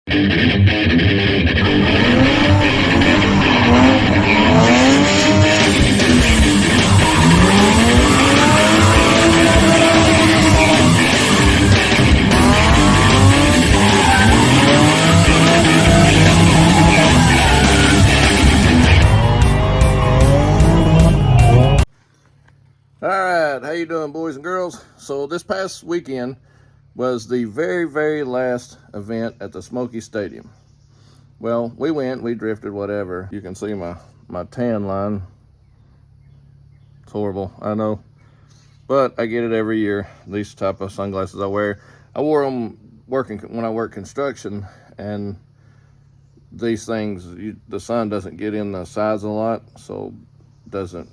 Alright, how you doing, boys and girls? So this past weekend was the very last event at the Smokies Stadium. Well, we went, we drifted, whatever. You can see my tan line. It's horrible, I know. But I get it every year. These type of sunglasses I wear. I wore them when I work construction, and these things, the sun doesn't get in the sides a lot, so it doesn't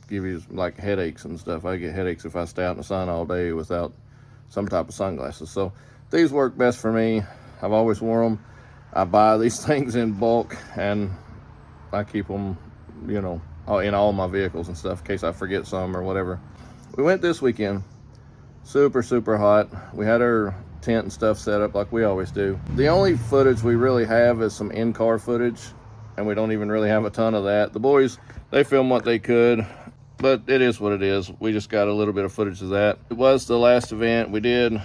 give you like headaches and stuff. I get headaches if I stay out in the sun all day without some type of sunglasses. So these work best for me. I've always worn them. I buy these things in bulk, and I keep them, you know, in all my vehicles and stuff in case I forget some or whatever. We went this weekend. Super hot. We had our tent and stuff set up like we always do. The only footage we really have is some in-car footage, and we don't even really have a ton of that. The boys, they filmed what they could, but it is what it is. We just got a little bit of footage of that. It was the last event we did.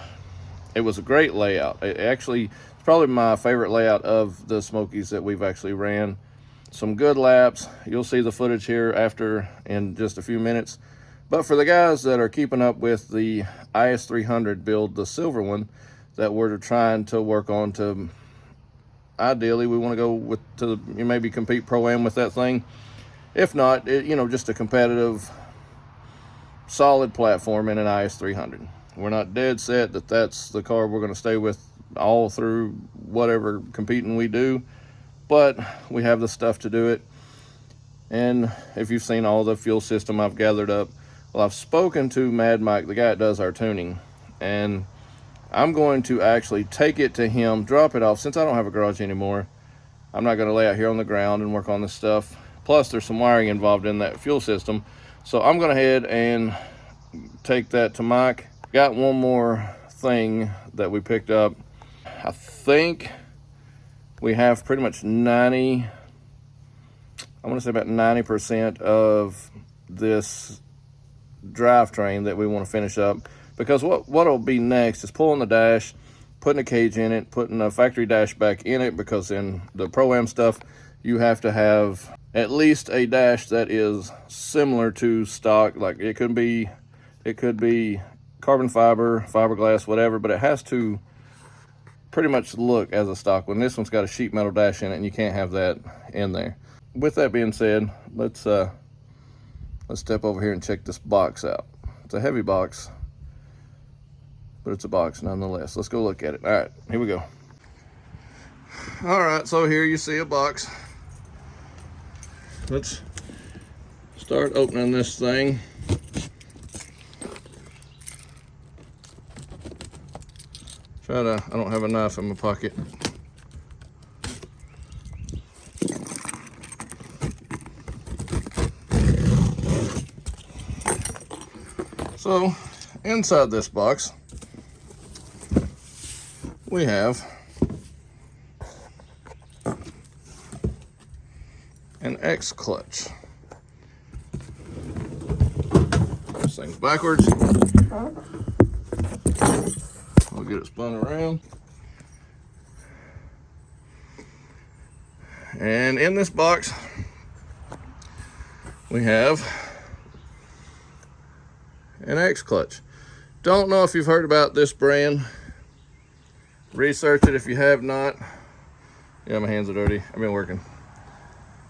It was a great layout. It's probably my favorite layout of the Smokies that we've actually ran. Some good laps. You'll see the footage here after in just a few minutes. But for the guys that are keeping up with the IS300 build, the silver one, that we're trying to work on to, ideally we want to go to maybe compete Pro-Am with that thing. If not, you know, just a competitive, solid platform in an IS300. We're not dead set that that's the car we're going to stay with all through whatever competing we do, but we have the stuff to do it. And if you've seen all the fuel system I've gathered up, well, I've spoken to Mad Mike, the guy that does our tuning, and I'm going to actually take it to him, drop it off. Since I don't have a garage anymore, I'm not going to lay out here on the ground and work on this stuff. Plus, there's some wiring involved in that fuel system. So I'm going to head and take that to Mike. Got one more thing that we picked up. I think we have pretty much I want to say about 90% of this drivetrain that we want to finish up. Because what'll be next is pulling the dash, putting a cage in it, putting a factory dash back in it, because in the Pro-Am stuff, you have to have at least a dash that is similar to stock. Like it could be carbon fiber, fiberglass, whatever, but it has to pretty much look as a stock one. This one's got a sheet metal dash in it, and you can't have that in there. With that being said, let's step over here and check this box out. It's a heavy box, but it's a box nonetheless. Let's go look at it. All right, here we go. All right, so here you see a box. Let's start opening this thing. I don't have a knife in my pocket. So, inside this box, we have an Xclutch. This thing's backwards. We'll get it spun around. And in this box, we have an Xclutch. Don't know if you've heard about this brand. Research it if you have not. Yeah, my hands are dirty. I've been working.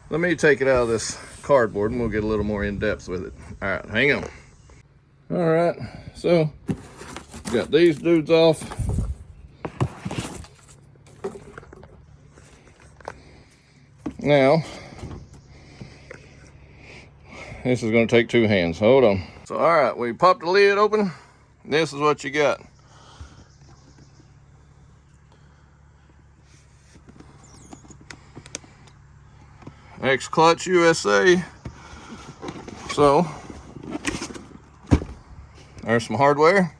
Let me take it out of this cardboard and we'll get a little more in depth with it. All right, hang on. All right, so got these dudes off. Now, this is going to take two hands. Hold on. So, all right, we popped the lid open. This is what you got. Xclutch USA. So, there's some hardware.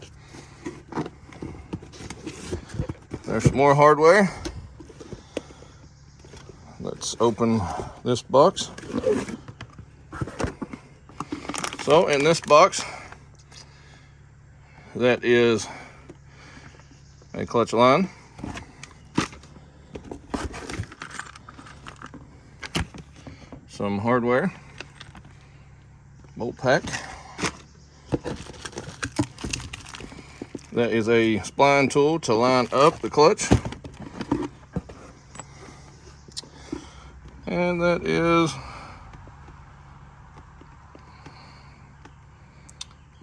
There's some more hardware. let's open this box. So in this box, that is a clutch line, some hardware, bolt pack. That is a spline tool to line up the clutch. And that is,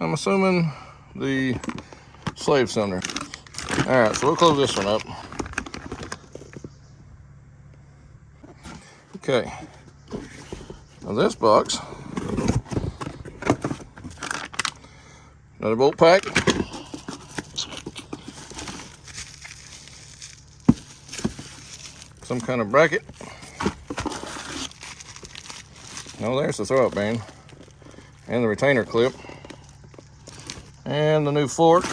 I'm assuming, the slave cylinder. All right, so we'll close this one up. Okay, now this box, another bolt pack, some kind of bracket. Oh, there's the throw-up beam and the retainer clip and the new fork.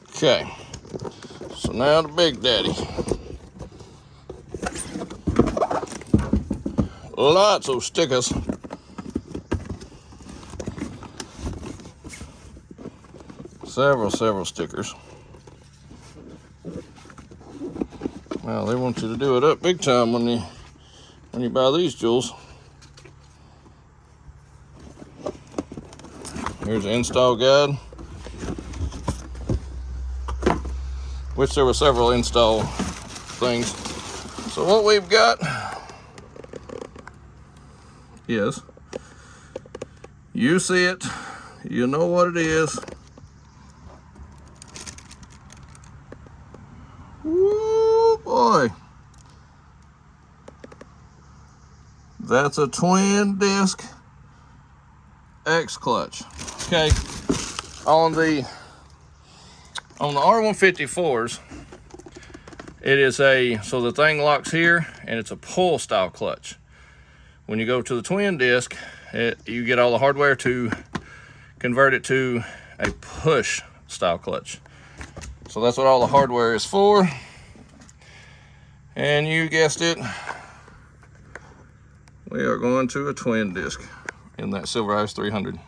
Okay, so now the big daddy. Lots of stickers. Several stickers. Well, they want you to do it up big time when you buy these jewels. Here's the install guide, which there were several install things. So what we've got is, you see it, you know what it is. Woo boy. That's a twin disc Xclutch. Okay, on the R154s, it is so the thing locks here and it's a pull style clutch. When you go to the twin disc, you get all the hardware to convert it to a push style clutch. So that's what all the hardware is for. And you guessed it, we are going to a twin disc in that Silver Ice 300.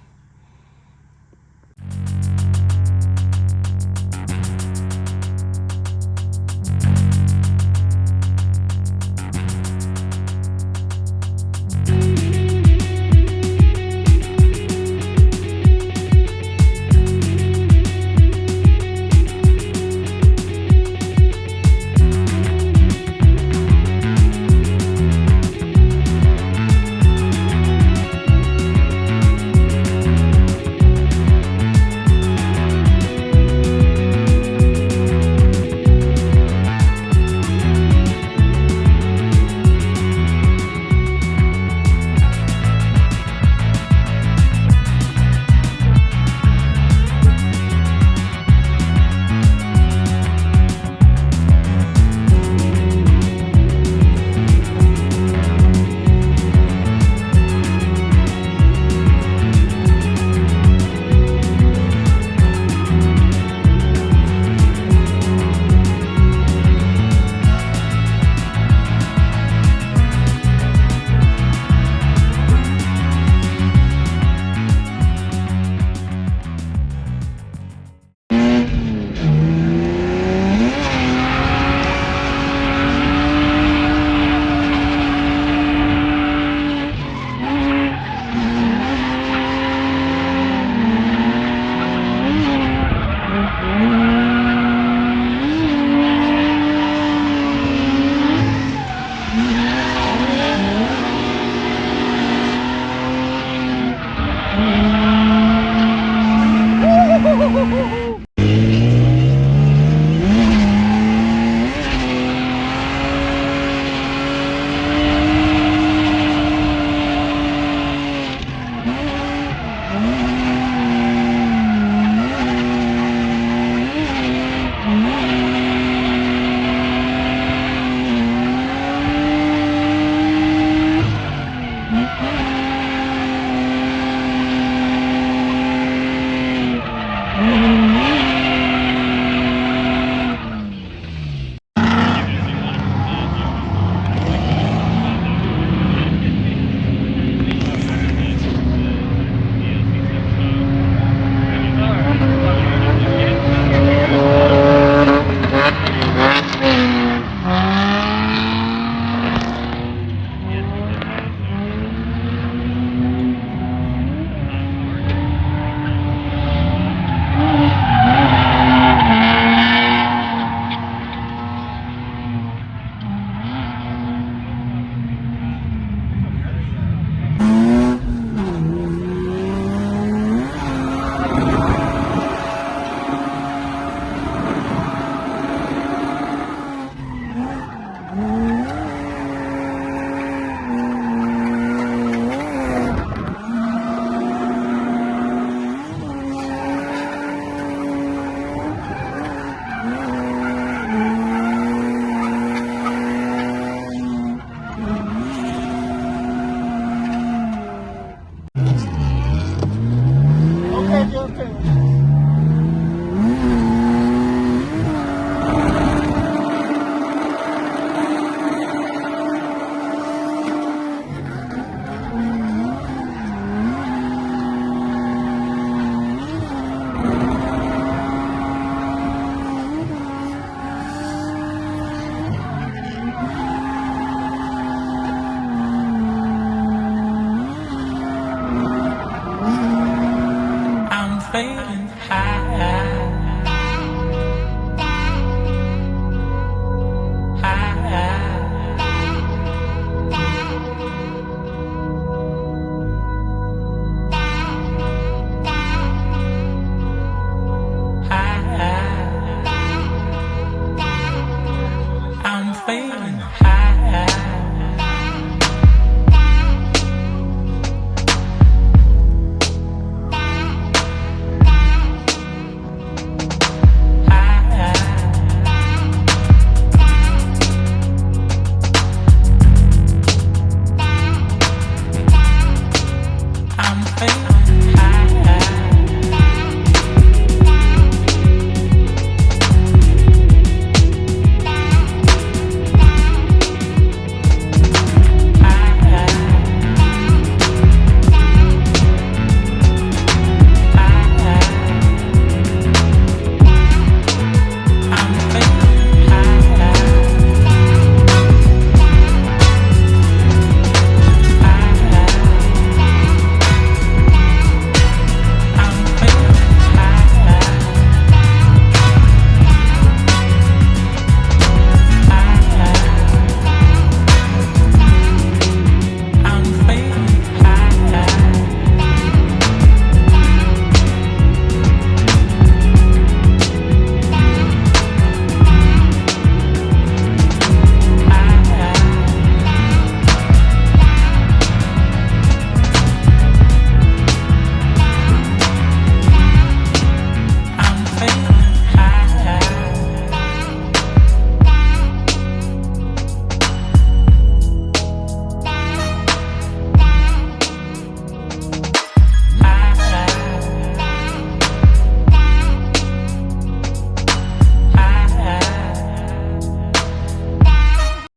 I'm feeling high.